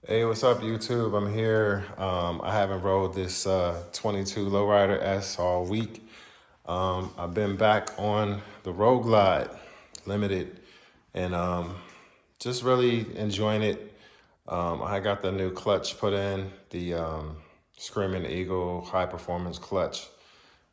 Hey, what's up, YouTube? I'm here. I haven't rode this 22 Lowrider S all week. I've been back on the Road Glide Limited and just really enjoying it. I got the new clutch put in, the Screaming Eagle high performance clutch,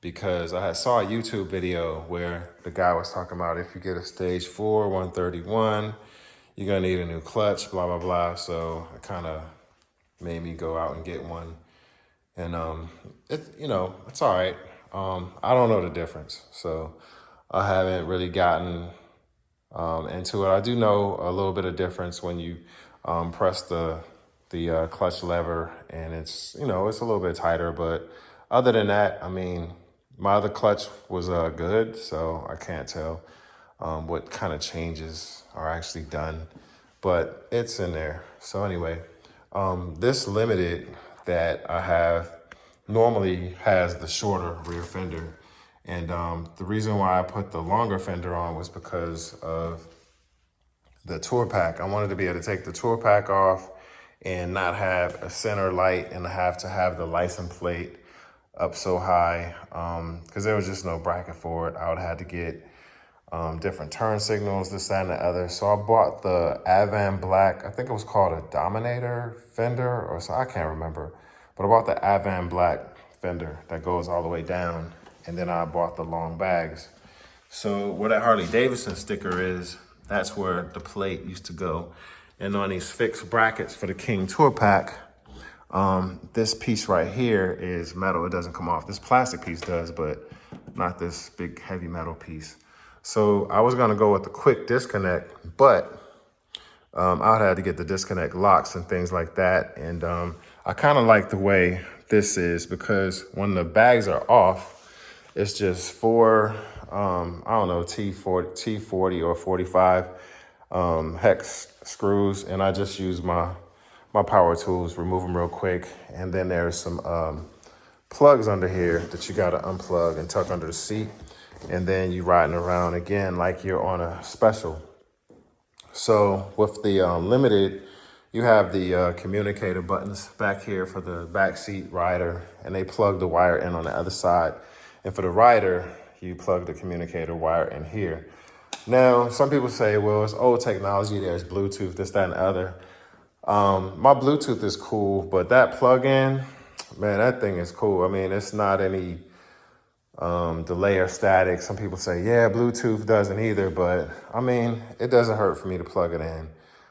because I had saw a YouTube video where the guy was talking about if you get a stage 4 131, you're gonna need a new clutch, blah blah blah. So it kind of made me go out and get one, and it's all right. I don't know the difference, so I haven't really gotten into it. I do know a little bit of difference when you press the clutch lever, and it's a little bit tighter. But other than that, I mean, my other clutch was good, so I can't tell what kind of changes are actually done, but it's in there. So anyway, this Limited that I have normally has the shorter rear fender. And the reason why I put the longer fender on was because of the tour pack. I wanted to be able to take the tour pack off and not have a center light and have to have the license plate up so high, because there was just no bracket for it. I would have to get different turn signals, this, that, and the other. So I bought the Avan Black, I think it was called a Dominator fender, or so, I can't remember. But I bought the Avan Black fender that goes all the way down, and then I bought the long bags. So where that Harley-Davidson sticker is, that's where the plate used to go. And on these fixed brackets for the King Tour Pack, this piece right here is metal. It doesn't come off. This plastic piece does, but not this big heavy metal piece. So I was gonna go with the quick disconnect, but I would have to get the disconnect locks and things like that. And I kind of like the way this is, because when the bags are off, it's just four, I don't know, T40 or 45 hex screws. And I just use my power tools, remove them real quick. And then there's some plugs under here that you gotta unplug and tuck under the seat. And then you riding around again like you're on a special. So with the Limited, you have the communicator buttons back here for the back seat rider, and they plug the wire in on the other side. And for the rider, you plug the communicator wire in here. Now, some people say, well, it's old technology, there's Bluetooth, this, that, and the other. My Bluetooth is cool, but that plug-in, man, that thing is cool. I mean, it's not any delay or static. Some people say, yeah, Bluetooth doesn't either, but I mean, it doesn't hurt for me to plug it in.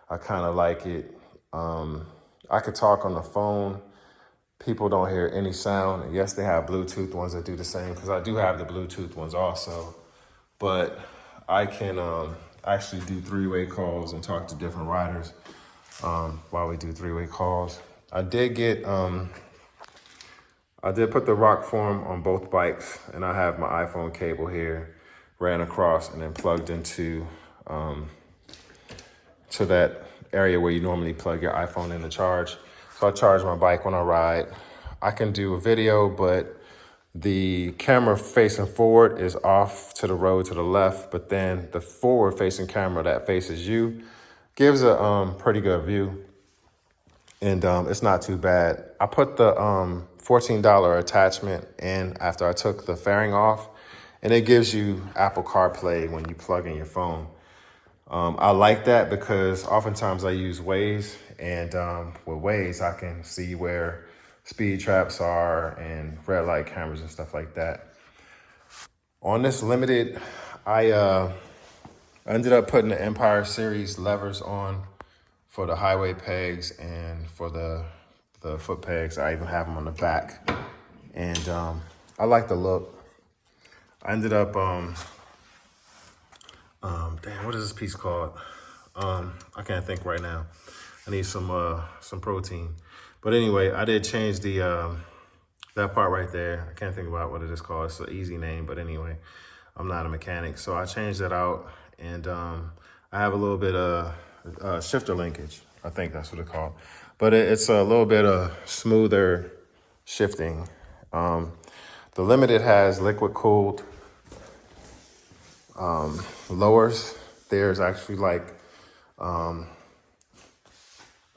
I kind of like it. I could talk on the phone. People don't hear any sound. And yes, they have Bluetooth ones that do the same, because I do have the Bluetooth ones also. But I can actually do three-way calls and talk to different riders while we do three-way calls. I did put the Rockform on both bikes, and I have my iPhone cable here, ran across and then plugged into to that area where you normally plug your iPhone in to charge. So I charge my bike when I ride. I can do a video, but the camera facing forward is off to the road to the left, but then the forward facing camera that faces you gives a pretty good view. And it's not too bad. I put the $14 attachment in after I took the fairing off, and it gives you Apple CarPlay when you plug in your phone. I like that because oftentimes I use Waze, and with Waze, I can see where speed traps are and red light cameras and stuff like that. On this Limited, I ended up putting the Empire Series levers on for the highway pegs and for the foot pegs. I even have them on the back. And I like the look. I ended up, damn, what is this piece called? I can't think right now. I need some protein. But anyway, I did change the that part right there. I can't think about what it is called. It's an easy name, but anyway, I'm not a mechanic. So I changed that out, and I have a little bit of shifter linkage. I think that's what it's called. But it's a little bit of smoother shifting. The Limited has liquid cooled lowers. There's actually like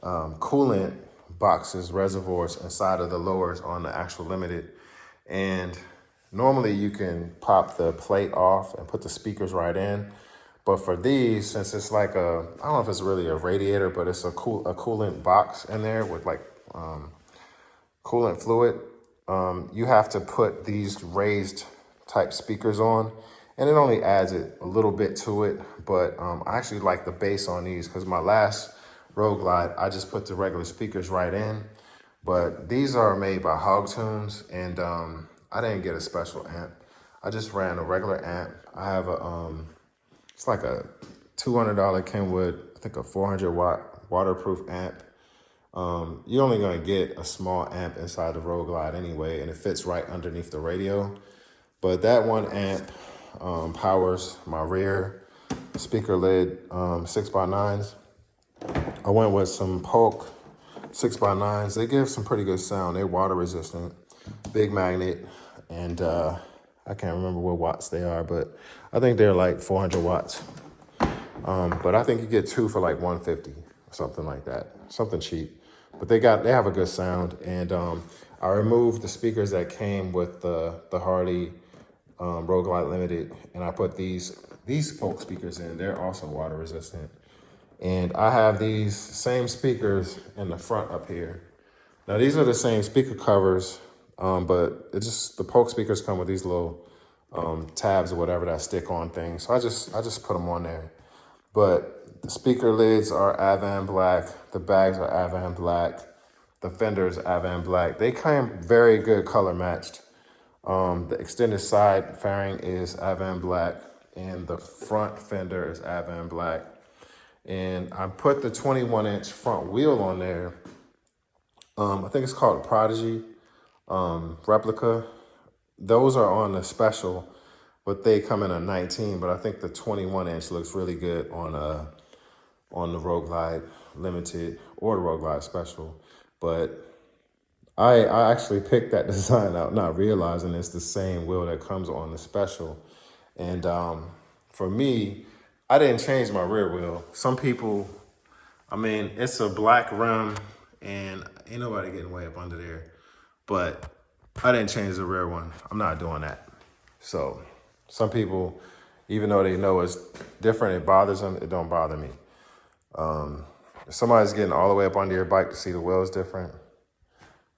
coolant boxes, reservoirs inside of the lowers on the actual limited. And normally you can pop the plate off and put the speakers right in. But for these, since it's like I don't know if it's really a radiator, but it's a coolant box in there with like coolant fluid, you have to put these raised type speakers on, and it only adds it a little bit to it. But I actually like the bass on these because my last Road Glide, I just put the regular speakers right in. But these are made by Hogtunes, and I didn't get a special amp. I just ran a regular amp. I have a, it's like a $200 Kenwood, I think a 400 watt waterproof amp. You're only gonna get a small amp inside the Road Glide anyway, and it fits right underneath the radio. But that one amp powers my rear speaker lid 6x9s. I went with some Polk 6x9s. They give some pretty good sound. They're water resistant, big magnet, and I can't remember what watts they are, but I think they're like 400 watts. But I think you get two for like 150 or something like that, something cheap. But they have a good sound, and I removed the speakers that came with the Harley Road Glide Limited, and I put these Polk speakers in. They're also water resistant. And I have these same speakers in the front up here. Now these are the same speaker covers, but it's just the Polk speakers come with these little tabs or whatever that stick on things. So I just put them on there. But the speaker lids are Avan black, the bags are Avan black, the fenders Avan black. They came very good color matched. The extended side fairing is Avan black, and the front fender is Avan black. And I put the 21-inch front wheel on there. I think it's called Prodigy replica. Those are on the special, but they come in a 19. But I think the 21-inch looks really good on the Road Glide Limited or the Road Glide Special. But I actually picked that design out, not realizing it's the same wheel that comes on the special. And for me, I didn't change my rear wheel. Some people, I mean, it's a black rim and ain't nobody getting way up under there. But I didn't change the rear one. I'm not doing that. So some people, even though they know it's different, it bothers them, it don't bother me. If somebody's getting all the way up under your bike to see the wheels different,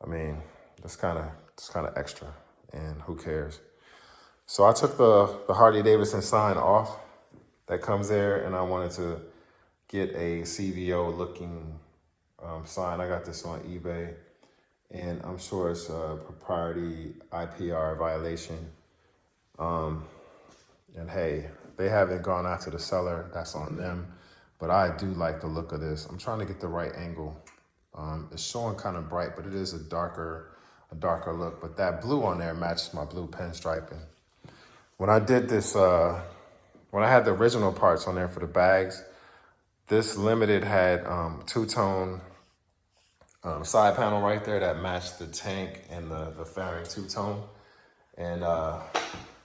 I mean, that's kind of extra, and who cares? So I took the Harley-Davidson sign off that comes there, and I wanted to get a CVO looking sign. I got this on eBay, and I'm sure it's a propriety IPR violation. And hey, they haven't gone out to the seller, that's on them. But I do like the look of this. I'm trying to get the right angle. It's showing kind of bright, but it is a darker look. But that blue on there matches my blue pinstriping. When I did this, when I had the original parts on there for the bags, this Limited had two-tone side panel right there that matched the tank and the fairing two-tone. And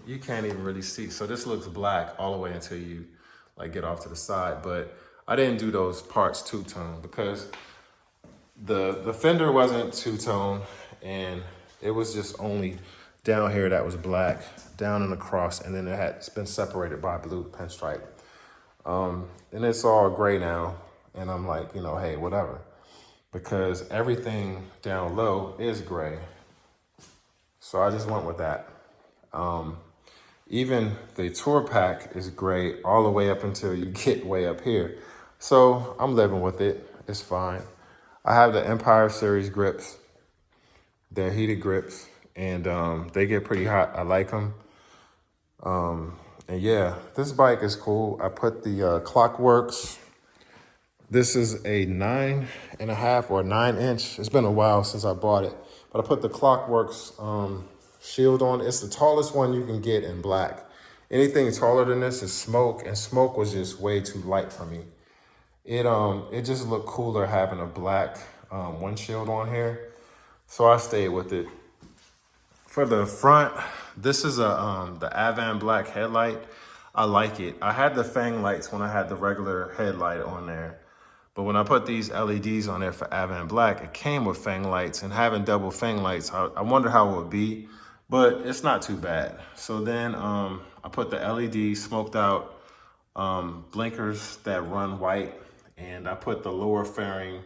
you can't even really see. So this looks black all the way until you like get off to the side. But I didn't do those parts two-tone because the fender wasn't two-tone, and it was just only down here that was black, down and across, and then it had been separated by blue pinstripe. And it's all gray now, and I'm like, you know, hey, whatever. Because everything down low is gray. So I just went with that. Even the tour pack is gray all the way up until you get way up here. So I'm living with it, it's fine. I have the Empire Series grips. They're heated grips, and they get pretty hot. I like them. And yeah, this bike is cool. I put the Clockworks. This is a 9.5 or 9-inch. It's been a while since I bought it, but I put the Clockworks shield on. It's the tallest one you can get in black. Anything taller than this is smoke, and smoke was just way too light for me. It just looked cooler having a black windshield on here, so I stayed with it. For the front, this is the Avan black headlight. I like it. I had the Fang lights when I had the regular headlight on there, But when I put these LEDs on there for Avant Black, it came with fang lights, and having double fang lights, I wonder how it would be, but it's not too bad. So then I put the LED smoked out blinkers that run white, and I put the lower fairing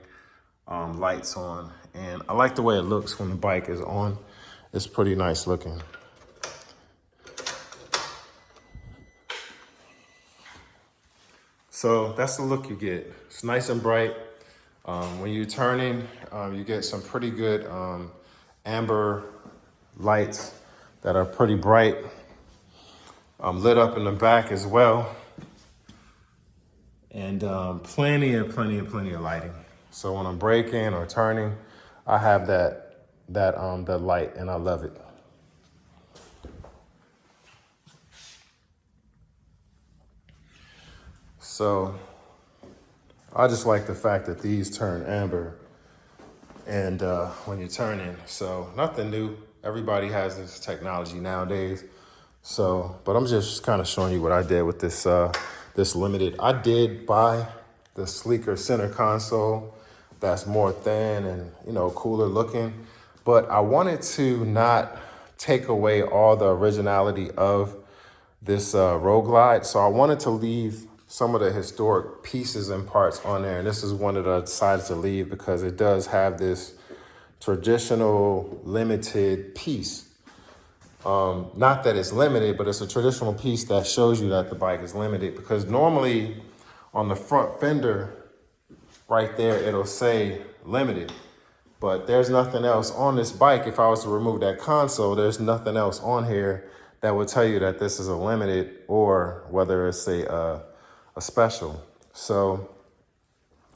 lights on, and I like the way it looks when the bike is on. It's pretty nice looking. So that's the look you get. It's nice and bright. When you're turning, you get some pretty good amber lights that are pretty bright. Lit up in the back as well. And plenty of lighting. So when I'm braking or turning, I have that light, and I love it. So I just like the fact that these turn amber and when you're turning. So nothing new. Everybody has this technology nowadays. So, but I'm just kind of showing you what I did with this this limited. I did buy the sleeker center console that's more thin and, you know, cooler looking, but I wanted to not take away all the originality of this Road Glide. So I wanted to leave some of the historic pieces and parts on there. And this is one that I decided to leave because it does have this traditional limited piece. Not that it's limited, but it's a traditional piece that shows you that the bike is limited, because normally on the front fender right there, it'll say limited, but there's nothing else on this bike. If I was to remove that console, there's nothing else on here that would tell you that this is a limited or whether it's a special. So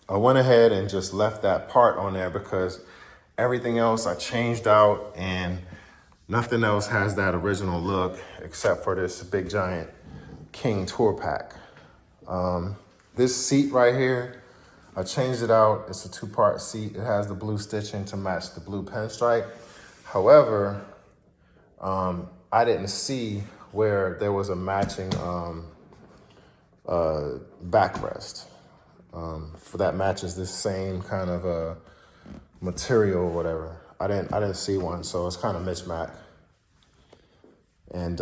I went ahead and just left that part on there because everything else I changed out, and nothing else has that original look except for this big giant King Tour Pack. This seat right here, I changed it out. It's a 2-part seat. It has the blue stitching to match the blue pinstripe. However, I didn't see where there was a matching backrest for that matches this same kind of material or whatever. I didn't see one, so it's kind of mismatched. And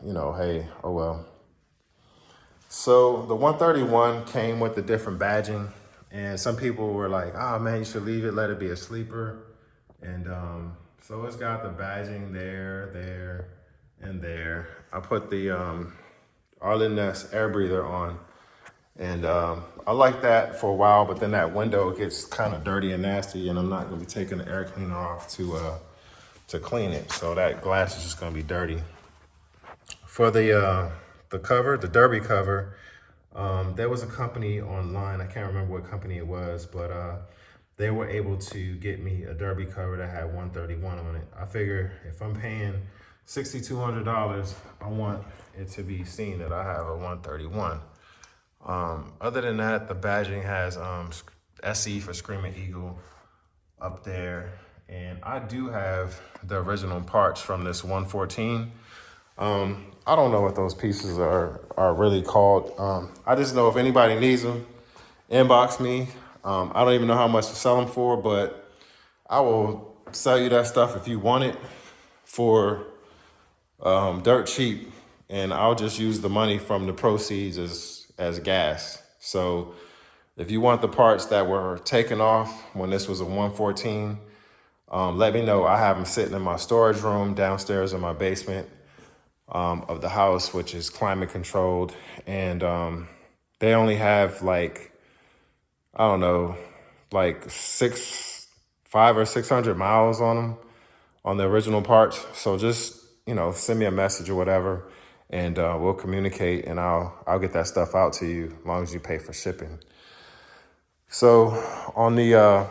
you know, hey, oh well. So the 131 came with the different badging, and some people were like, "Oh man, you should leave it, let it be a sleeper." And so it's got the badging there, and there. I put the Arlen Ness air breather on, and I like that for a while, but then that window gets kind of dirty and nasty, and I'm not gonna be taking the air cleaner off to clean it. So that glass is just gonna be dirty. For the cover, the Derby cover, there was a company online, I can't remember what company it was, but they were able to get me a Derby cover that had 131 on it. I figure if I'm paying $6,200, I want it to be seen that I have a 131. Other than that, the badging has SE for Screaming Eagle up there. And I do have the original parts from this 114. I don't know what those pieces are really called. I just know if anybody needs them, inbox me. I don't even know how much to sell them for, but I will sell you that stuff if you want it for dirt cheap, and I'll just use the money from the proceeds as gas. So if you want the parts that were taken off when this was a 114, let me know. I have them sitting in my storage room downstairs in my basement of the house, which is climate controlled. And they only have like, I don't know, like 500 or 600 miles on them, on the original parts. So just, you know, send me a message or whatever, and we'll communicate, and I'll get that stuff out to you as long as you pay for shipping. So on the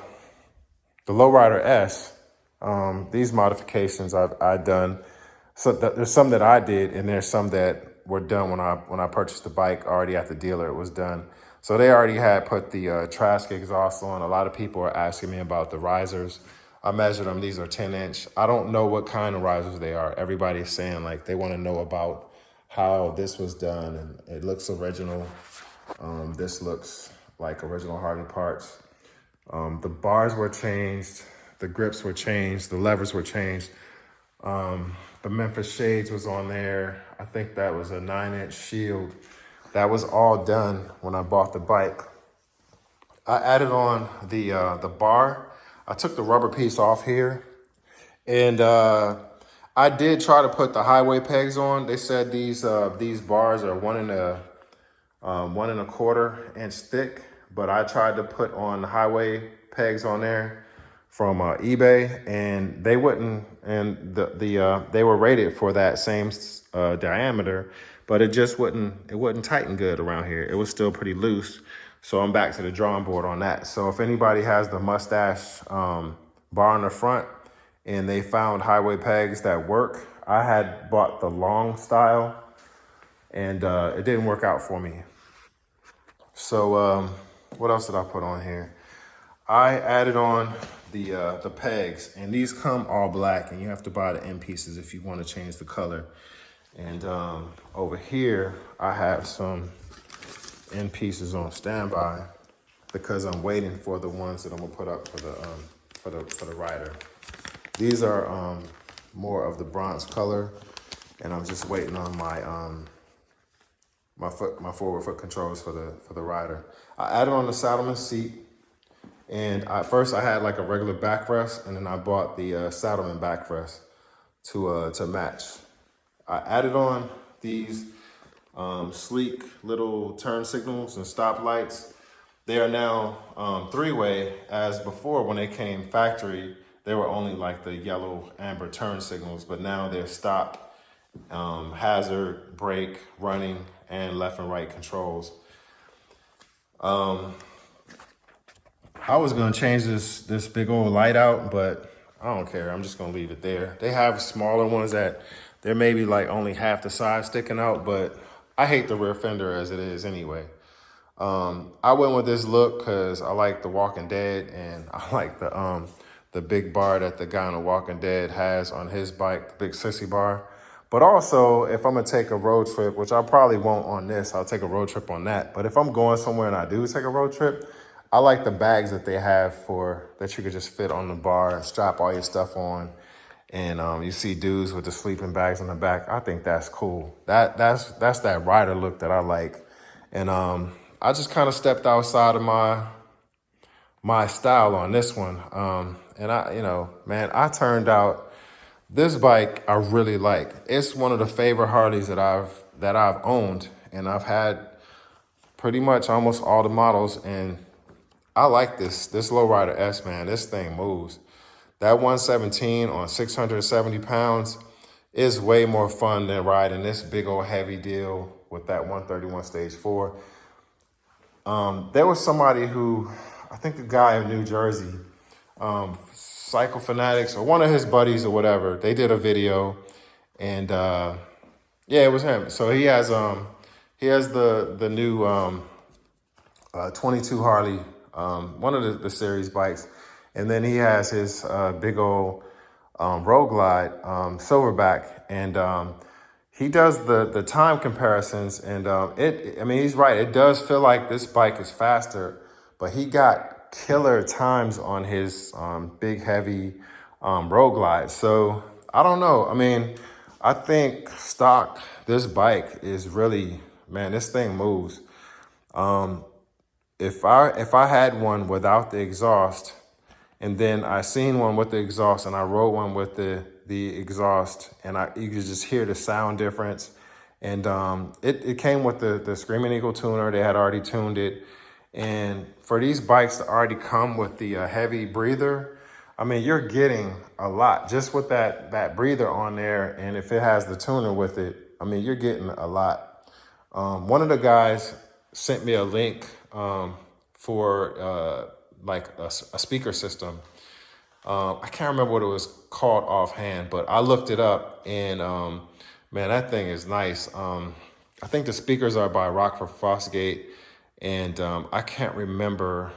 Lowrider S, these modifications I've done. So there's some that I did, and there's some that were done when I purchased the bike already at the dealer. It was done. So they already had put the Trask exhaust on. A lot of people are asking me about the risers. I measured them. These are 10-inch. I don't know what kind of risers they are. Everybody's saying like they want to know about how this was done, and it looks original. This looks like original Harley parts. The bars were changed, the grips were changed, the levers were changed. The Memphis shades was on there. I think that was a 9-inch shield. That was all done when I bought the bike. I added on the bar. I took the rubber piece off here, and I did try to put the highway pegs on. They said these bars are 1 1/4 inch thick, but I tried to put on the highway pegs on there from eBay, and they wouldn't. And they were rated for that same diameter, but it just wouldn't tighten good around here. It was still pretty loose. So I'm back to the drawing board on that. So if anybody has the mustache bar on the front and they found highway pegs that work, I had bought the long style, and it didn't work out for me. So what else did I put on here? I added on the pegs, and these come all black, and you have to buy the end pieces if you want to change the color. And over here, I have some end pieces on standby because I'm waiting for the ones that I'm gonna put up for the rider. These are more of the bronze color, and I'm just waiting on my forward foot controls for the rider. I added on the Saddlemen seat, and first I had like a regular backrest, and then I bought the Saddlemen backrest to match. I added on these sleek little turn signals and stop lights. They are now 3-way, as before when they came factory, they were only like the yellow amber turn signals, but now they're stop, hazard, brake, running, and left and right controls. I was gonna change this big old light out, but I don't care. I'm just gonna leave it there. They have smaller ones that they're maybe like only half the size sticking out, but I hate the rear fender as it is anyway. I went with this look because I like The Walking Dead, and I like the big bar that the guy on The Walking Dead has on his bike, the big Sissy bar. But also, if I'm gonna take a road trip, which I probably won't on this, I'll take a road trip on that. But if I'm going somewhere and I do take a road trip, I like the bags that they have that you could just fit on the bar and strap all your stuff on. And you see dudes with the sleeping bags on the back. I think that's cool. That's that rider look that I like. And I just kind of stepped outside of my style on this one. And I turned out this bike I really like. It's one of the favorite Harleys that I've owned, and I've had pretty much almost all the models, and I like this Lowrider S, man. This thing moves. That 117 on 670 pounds is way more fun than riding this big old heavy deal with that 131 stage 4. There was somebody who, I think the guy in New Jersey, Cycle Fanatics, or one of his buddies or whatever, they did a video, and yeah, it was him. So he has the new 22 Harley, one of the series bikes, and then he has his big old Road Glide Silverback, and he does the time comparisons, and I mean, he's right. It does feel like this bike is faster, but he got killer times on his big, heavy Road Glide. So I don't know. I mean, I think stock, this bike is really, man, this thing moves. If I had one without the exhaust, and then I seen one with the exhaust, and I rode one with the exhaust, and you could just hear the sound difference. And it came with the Screaming Eagle tuner. They had already tuned it. And for these bikes to already come with the heavy breather, I mean, you're getting a lot just with that breather on there. And if it has the tuner with it, I mean, you're getting a lot. One of the guys sent me a link for like a speaker system. I can't remember what it was called offhand, but I looked it up, and man, that thing is nice. I think the speakers are by Rockform, and I can't remember,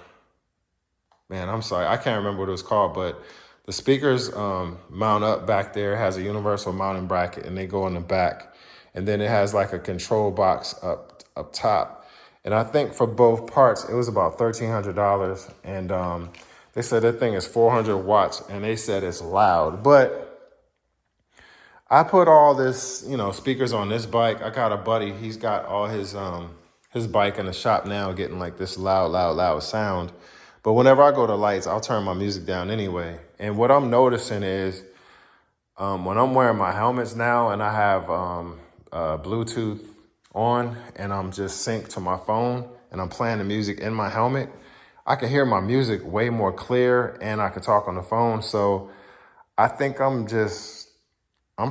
man, I'm sorry, I can't remember what it was called, but the speakers mount up back there, has a universal mounting bracket, and they go in the back, and then it has like a control box up top. And I think for both parts, it was about $1,300. And they said that thing is 400 watts, and they said it's loud. But I put all this, speakers on this bike. I got a buddy, he's got all his bike in the shop now getting like this loud sound. But whenever I go to lights, I'll turn my music down anyway. And what I'm noticing is when I'm wearing my helmets now and I have Bluetooth on and I'm just synced to my phone and I'm playing the music in my helmet, I can hear my music way more clear and I can talk on the phone. So I think I'm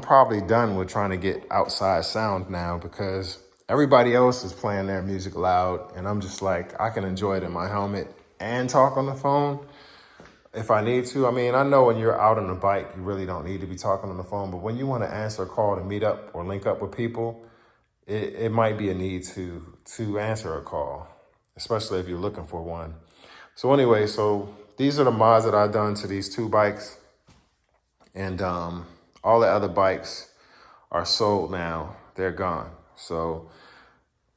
probably done with trying to get outside sound now, because everybody else is playing their music loud and I'm just like, I can enjoy it in my helmet and talk on the phone if I need to. I mean, I know when you're out on the bike, you really don't need to be talking on the phone, but when you want to answer a call to meet up or link up with people, it might be a need to answer a call, especially if you're looking for one. So anyway, so these are the mods that I've done to these two bikes. And all the other bikes are sold now. They're gone. So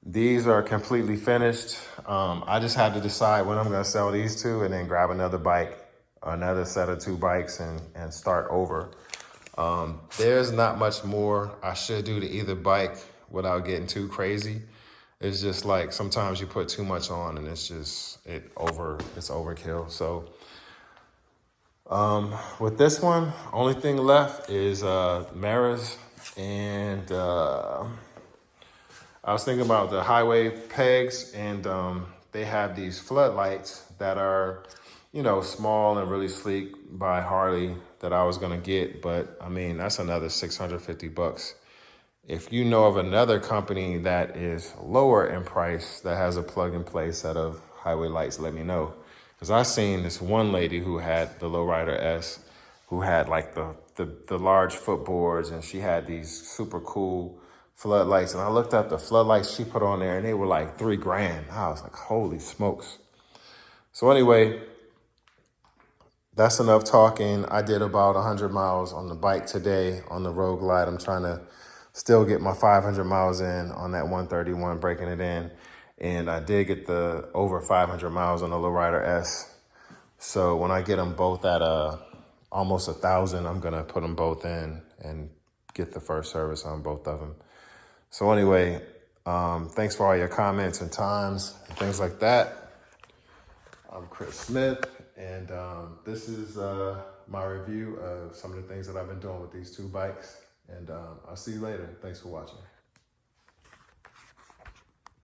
these are completely finished. I just had to decide when I'm going to sell these two and then grab another bike, another set of two bikes, and start over. There's not much more I should do to either bike without getting too crazy. It's just like sometimes you put too much on and it's overkill. So with this one, only thing left is mirrors, and I was thinking about the highway pegs, and they have these floodlights that are, small and really sleek by Harley that I was gonna get, but I mean, that's another $650. If you know of another company that is lower in price that has a plug-and-play set of highway lights, let me know. Because I seen this one lady who had the Lowrider S, who had like the large footboards, and she had these super cool floodlights. And I looked up the floodlights she put on there, and they were like $3,000. I was like, holy smokes. So anyway, that's enough talking. I did about 100 miles on the bike today on the Road Glide. I'm trying to still get my 500 miles in on that 131, breaking it in. And I did get the over 500 miles on the Lowrider S. So when I get them both at almost 1,000, I'm gonna put them both in and get the first service on both of them. So anyway, thanks for all your comments and times and things like that. I'm Chris Smith, and this is my review of some of the things that I've been doing with these two bikes. And I'll see you later. Thanks for watching.